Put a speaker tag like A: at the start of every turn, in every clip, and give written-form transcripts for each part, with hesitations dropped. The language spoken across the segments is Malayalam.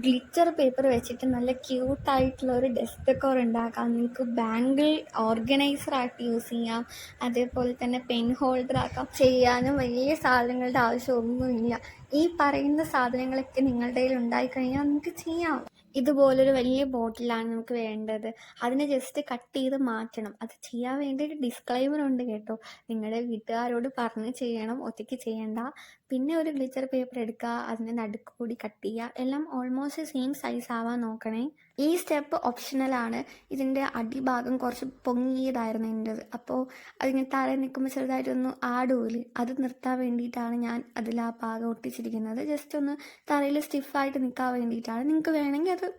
A: ഗ്ലിറ്റർ പേപ്പർ വെച്ചിട്ട് നല്ല ക്യൂട്ടായിട്ടുള്ള ഒരു ഡെസ്ക് ഡെക്കോർ ഉണ്ടാക്കാം. നിങ്ങൾക്ക് ബാങ്കിൾ ഓർഗനൈസർ ആയിട്ട് യൂസ് ചെയ്യാം. അതേപോലെ തന്നെ പെൻ ഹോൾഡർ ആക്കാം. ചെയ്യാനും വലിയ സാധനങ്ങളുടെ ആവശ്യമൊന്നുമില്ല. ഈ പറയുന്ന സാധനങ്ങളൊക്കെ നിങ്ങളുടെ കയ്യിൽ ഉണ്ടായിക്കഴിഞ്ഞാൽ നിങ്ങൾക്ക് ചെയ്യാം. ഇതുപോലൊരു വലിയ ബോട്ടിലാണ് നമുക്ക് വേണ്ടത്. അതിനെ ജസ്റ്റ് കട്ട് ചെയ്ത് മാറ്റണം. അത് ചെയ്യാൻ വേണ്ടി ഒരു ഡിസ്ക്ലൈമർ ഉണ്ട് കേട്ടോ. നിങ്ങളുടെ വീട്ടുകാരോട് പറഞ്ഞ് ചെയ്യണം, ഒറ്റയ്ക്ക് ചെയ്യണ്ട. പിന്നെ ഒരു ഗ്ലിറ്റർ പേപ്പർ എടുക്കുക, അതിൻ്റെ നടുക്ക് കൂടി കട്ട് ചെയ്യുക. എല്ലാം ഓൾമോസ്റ്റ് സെയിം സൈസ് ആവാൻ നോക്കണേ. ഈ സ്റ്റെപ്പ് ഓപ്ഷണലാണ്. ഇതിൻ്റെ അടിഭാഗം കുറച്ച് പൊങ്ങിയതായിരുന്നു എൻ്റെത്. അപ്പോൾ അതിങ്ങനെ തറയിൽ നിൽക്കുമ്പോൾ ചെറുതായിട്ടൊന്ന് ആടുമല്ലേ, അത് നിർത്താൻ വേണ്ടിയിട്ടാണ് ഞാൻ അതിൽ ആ ഭാഗം ഒട്ടിച്ചിരിക്കുന്നത്. ജസ്റ്റ് ഒന്ന് തറയിൽ സ്റ്റിഫായിട്ട് നിൽക്കാൻ വേണ്ടിയിട്ടാണ്. നിങ്ങൾക്ക് വേണമെങ്കിൽ അത്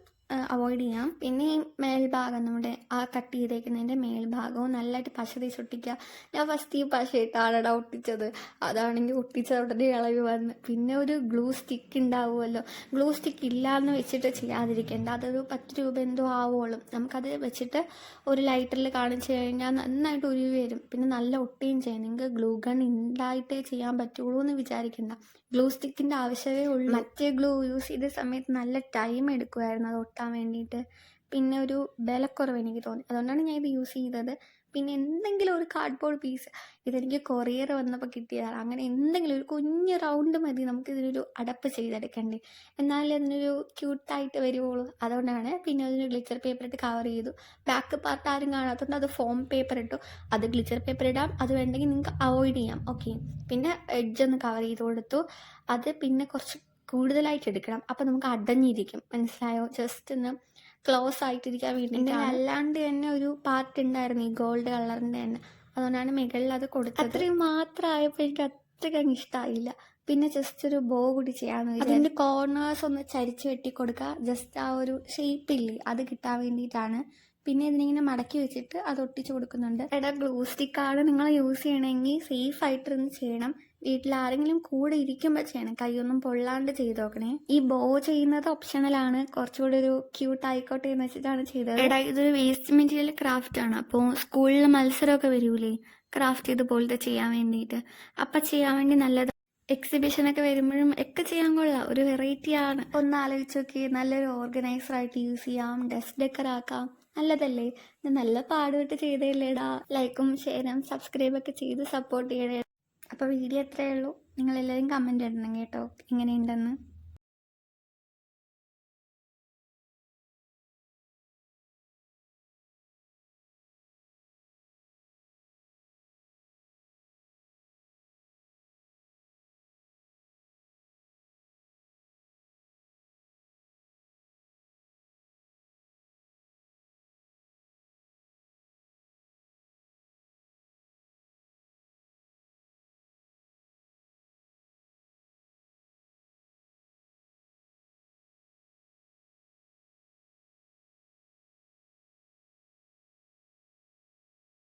A: അവോയ്ഡ് ചെയ്യാം. പിന്നെ ഈ മേൽഭാഗം, നമ്മുടെ ആ കട്ട് ചെയ്തേക്കുന്നതിൻ്റെ മേൽഭാഗവും നല്ലതായിട്ട് പശ തേച്ചൊട്ടിക്കുക. ഞാൻ ഫസ്റ്റ് ഈ പശയിട്ടാണ് ഒട്ടിച്ചത്. അതാണെങ്കിൽ ഒട്ടിച്ച ഉടനെ ഇളകി വന്ന്. പിന്നെ ഒരു ഗ്ലൂ സ്റ്റിക്ക് ഉണ്ടാവുമല്ലോ, ഗ്ലൂ സ്റ്റിക്ക് ഇല്ലയെന്ന് വെച്ചിട്ട് ചെയ്യാതിരിക്കേണ്ട. അതൊരു 10 രൂപ എന്തോ ആവുള്ളൂ. നമുക്കത് വെച്ചിട്ട് ഒരു ലൈറ്ററിൽ കാണിച്ചു കഴിഞ്ഞാൽ നന്നായിട്ട് ഉരുവി വരും. പിന്നെ നല്ല ഒട്ടുകയും ചെയ്യും. നിങ്ങൾക്ക് ഗ്ലൂ ഗൺ ഉണ്ടായിട്ടേ ചെയ്യാൻ പറ്റുള്ളൂ എന്ന് വിചാരിക്കേണ്ട. ഗ്ലൂ സ്റ്റിക്കിൻ്റെ ആവശ്യമേ ഉള്ളൂ. മറ്റേ ഗ്ലൂ യൂസ് ചെയ്ത സമയത്ത് നല്ല ടൈം എടുക്കുമായിരുന്നു അത് ഒട്ടാൻ വേണ്ടിയിട്ട്. പിന്നെ ഒരു ബലക്കുറവ് എനിക്ക് തോന്നി. അതുകൊണ്ടാണ് ഞാൻ ഇത് യൂസ് ചെയ്തത്. പിന്നെ എന്തെങ്കിലും ഒരു കാർഡ്ബോർഡ് പീസ്, ഇതെനിക്ക് കൊറിയർ വന്നപ്പോൾ കിട്ടിയതാണ്. അങ്ങനെ എന്തെങ്കിലും ഒരു കുഞ്ഞ് റൗണ്ട് മതി നമുക്ക് ഇതിനൊരു അടപ്പ് ചെയ്തെടുക്കണ്ടേ, എന്നാലേ അതിനൊരു ക്യൂട്ടായിട്ട് വരുവുള്ളൂ. അതുകൊണ്ടാണ് പിന്നെ അതിന് ഗ്ലിറ്റർ പേപ്പർ ഇട്ട് കവർ ചെയ്തു. ബാക്ക് പാർട്ട് ആരും കാണാത്തതുകൊണ്ട് അത് ഫോം പേപ്പർ ഇട്ടു. അത് ഗ്ലിറ്റർ പേപ്പർ ഇടാം, അത് വേണ്ടെങ്കിൽ നിങ്ങൾക്ക് അവോയ്ഡ് ചെയ്യാം. ഓക്കെ. പിന്നെ എഡ്ജ് ഒന്ന് കവർ ചെയ്ത് കൊടുത്തു. അത് പിന്നെ കുറച്ച് കൂടുതലായിട്ട് എടുക്കണം. അപ്പം നമുക്ക് അടഞ്ഞിരിക്കും, മനസ്സിലായോ? ജസ്റ്റ് ഒന്ന് ക്ലോസ് ആയിട്ടിരിക്കാൻ വേണ്ടിയിട്ടാണ്. അല്ലാണ്ട് തന്നെ ഒരു പാർട്ട് ഉണ്ടായിരുന്നു ഈ ഗോൾഡ് കളറിൻ്റെ തന്നെ. അതുകൊണ്ടാണ് മുകളിൽ അത് കൊടുത്തത്. അത്രയും മാത്രമായപ്പോൾ എനിക്ക് അത്രയ്ക്ക് ഇഷ്ടമായില്ല. പിന്നെ ജസ്റ്റ് ഒരു ബോ കൂടി ചെയ്യാമെന്ന് വിചാരിച്ചു. അതിൻ്റെ കോർണേഴ്സ് ഒന്ന് ചരിച്ച് വെട്ടി കൊടുക്കുക. ജസ്റ്റ് ആ ഒരു ഷേപ്പില്ലേ, അത് കിട്ടാൻ വേണ്ടിയിട്ടാണ്. പിന്നെ ഇതിനിങ്ങനെ മടക്കി വെച്ചിട്ട് അത് ഒട്ടിച്ചു കൊടുക്കുന്നുണ്ട്. ഗ്ലൂ സ്റ്റിക്കാണ് നിങ്ങൾ യൂസ് ചെയ്യണമെങ്കിൽ സേഫ് ആയിട്ടിരുന്ന് ചെയ്യണം. വീട്ടിൽ ആരെങ്കിലും കൂടെ ഇരിക്കുമ്പോൾ ചെയ്യണം. കൈയൊന്നും പൊള്ളാണ്ട് ചെയ്ത് നോക്കണേ. ഈ ബോ ചെയ്യുന്നത് ഓപ്ഷണലാണ്. കുറച്ചുകൂടി ഒരു ക്യൂട്ട് ആയിക്കോട്ടെ എന്ന് വെച്ചിട്ടാണ് ചെയ്തത്. ഇതൊരു വേസ്റ്റ് മെറ്റീരിയൽ ക്രാഫ്റ്റ് ആണ്. അപ്പോൾ സ്കൂളിൽ മത്സരമൊക്കെ വരൂലേ ക്രാഫ്റ്റ് ഇതുപോലത്തെ ചെയ്യാൻ വേണ്ടിയിട്ട്, അപ്പം ചെയ്യാൻ വേണ്ടി നല്ലത്. എക്സിബിഷനൊക്കെ വരുമ്പോഴും ഒക്കെ ചെയ്യാൻ കൊള്ളാം. ഒരു വെറൈറ്റി ആണ്. ഒന്ന് ആലോചിച്ച് നോക്കി. നല്ലൊരു ഓർഗനൈസർ ആയിട്ട് യൂസ് ചെയ്യാം, ഡെസ്ക് ഡെക്കർ ആക്കാം. നല്ലതല്ലേ? നല്ല പാടുപെട്ട് ചെയ്തേല്ലേടാ. ലൈക്കും ഷെയറും സബ്സ്ക്രൈബൊക്കെ ചെയ്ത് സപ്പോർട്ട് ചെയ്യണേ. അപ്പോൾ വീഡിയോ എത്രയേ ഉള്ളൂ. നിങ്ങളെല്ലാവരും കമൻറ്റ് ഇടണം കേട്ടോ, എങ്ങനെയുണ്ടെന്ന്.